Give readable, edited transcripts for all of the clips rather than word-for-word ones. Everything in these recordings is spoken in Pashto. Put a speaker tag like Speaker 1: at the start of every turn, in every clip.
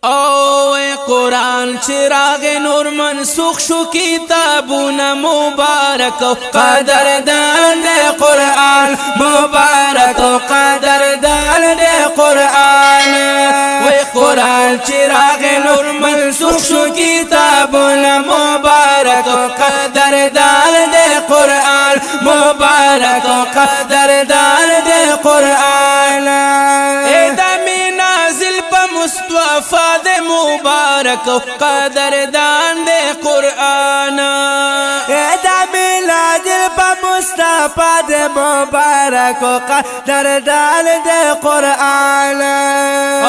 Speaker 1: او قرآن چراغ نور منسوخ شو کتابونه مبارک قدردان دے قرآن مبارک قدردان دے قرآن وی قرآن چراغ نور منسوخ شو کتابونه مبارک قدردان دے قرآن مبارک قدردان دے قرآن مصطفیٰ دے مبارک قدردان دے قرآن
Speaker 2: دا میلاد پا مصطفیٰ دے مبارک قدردان دے قرآن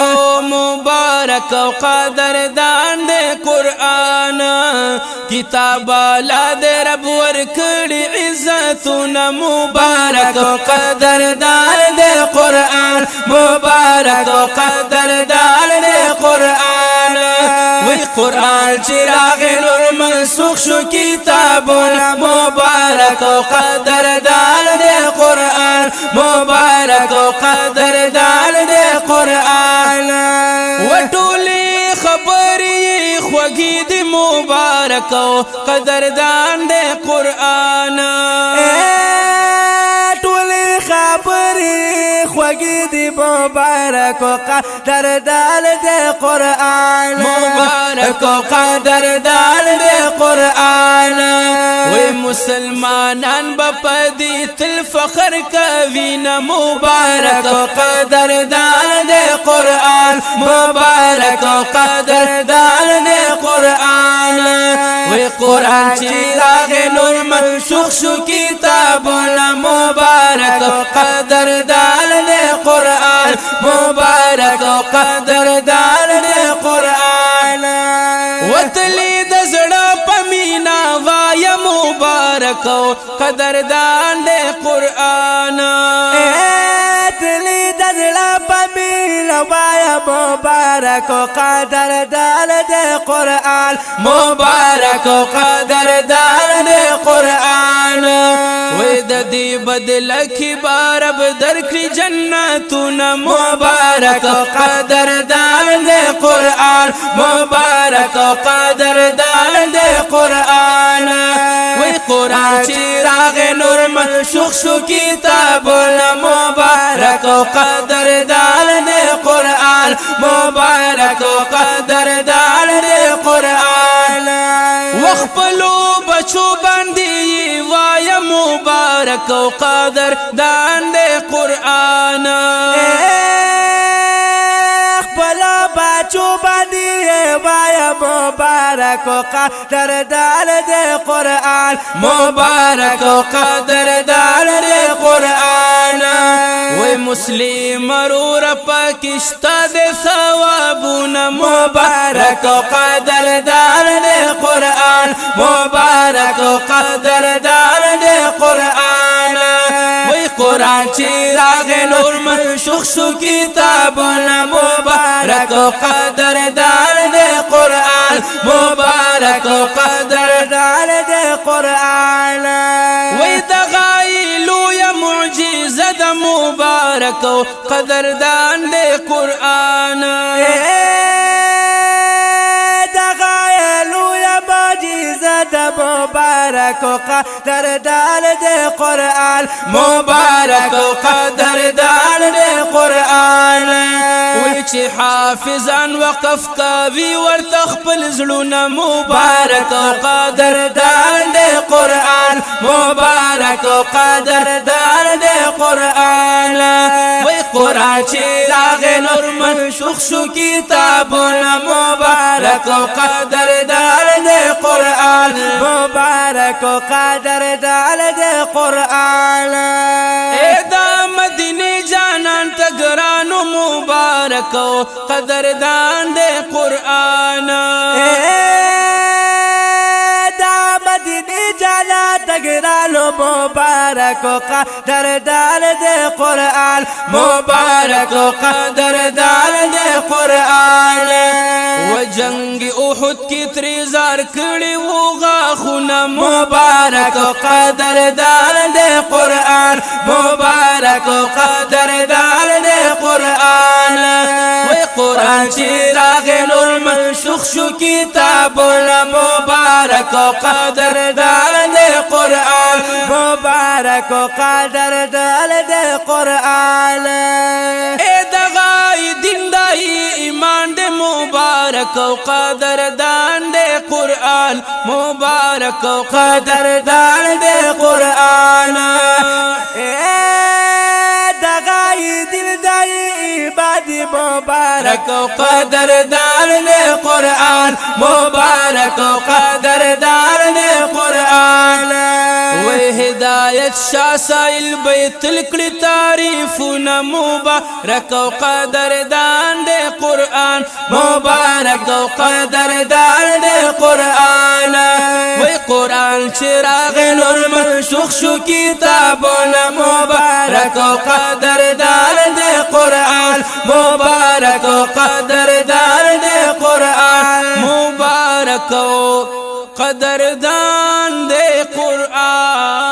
Speaker 1: او مبارک قدردان دے قرآن کتاب اللہ دے رب ورکڑی عزتنا مبارک قدردان دے قرآن مبارک قدردان دے قرآن وی قرآن چراغ نور منسوخ شو کتابنا مبارک قدردان دے قرآن مبارک قدردان دے قرآن وطولی خبری خوگی دی مبارک قدردان دے قرآن
Speaker 2: طولی خبری خوگی دی مبارک قدردان دے قرآن
Speaker 1: مبارک قدردان دے قرآن وی مسلمانان بپدی تل فخر کوینا مبارک قدردان دے قرآن مبارک قدردان دے قرآن وی قرآن چراغ نور منسوخ شو کتابنا مبارک قدردان دے قرآن مبارک قدردان دے قرآن وطلی دزڑا پمینا وای مبارک قدردان دے قرآن
Speaker 2: وطلی دزڑا پمینا وای مبارک قدردان دے قرآن
Speaker 1: مبارک قدردان دے قرآن وید دی بدل کی بارب درکری جنتنا مبارک قدردان دے قرآن مبارک قدردان دے قرآن وی قرآن چراغ نور منسوخ شو کتابنا مبارک قدردان دے قرآن مبارک قدردان دے قرآن وخپلو بچو باندی وای مبارک قدردان دے قرآن
Speaker 2: خپلو بچو باندی وای مبارک قدردان دے قرآن
Speaker 1: مبارک قدردان دے قرآن وی مسلم مرور پاکشتا دے ثوابنا مبارک قدردان دے قرآن مبارک قدردان دے قرآن وی قرآن چراغ نور منسوخ شو کتابنا مبارک قدردان دے قرآن مبارک قدردان دے قرآن وی دغائلو یا معجزہ دا مبارک قدردان دے قرآن
Speaker 2: دغائلو یا معجزہ دا مبارک قدردان دے قرآن
Speaker 1: مبارک قدردان دے قرآن ویچ حافظان وقف کاوی ورتخپل زلونا مبارک قدردان دے قرآن مبارک قدردان دے قرآن وی قرآن چراغ نور منسوخ شو کتابنا مبارک قدردان دے قرآن
Speaker 2: مبارک قدردان دے قرآن
Speaker 1: ایدا مدینی جانان تگرانو مبارک قدردان دے قرآن
Speaker 2: دا مدینی جانا تگرانو مبارک قدردان دے قرآن
Speaker 1: مبارک قدردان دے قرآن و جنگ احد کی تریزار کڑی و غاخونا مبارک قدردان دے قرآن مبارک قدردان دے قرآن و قرآن چراغ نور منسوخ شو کتابونه مبارک او قدردان دے قرآن
Speaker 2: مبارک و قدردان دے قرآن
Speaker 1: اے دغای دین دای ایمان دے مبارک او قدردان دے قرآن مبارک او قدردان دے قرآن
Speaker 2: دغای دل دای عبادی مبارک
Speaker 1: او قدردان دے قرآن مبارک او قدردان دے قرآن وی ہدایت شاہ سائل بیت الکڑی تعریفنا مبارک او قدردان دے قرآن مبارک او قدردان دے قرآن وی قرآن چراغ نور منسوخ شو کتابنا مبارک او قدردان دے قرآن مبارک او قدردان دے قرآن مبارک او قدردان دے قرآن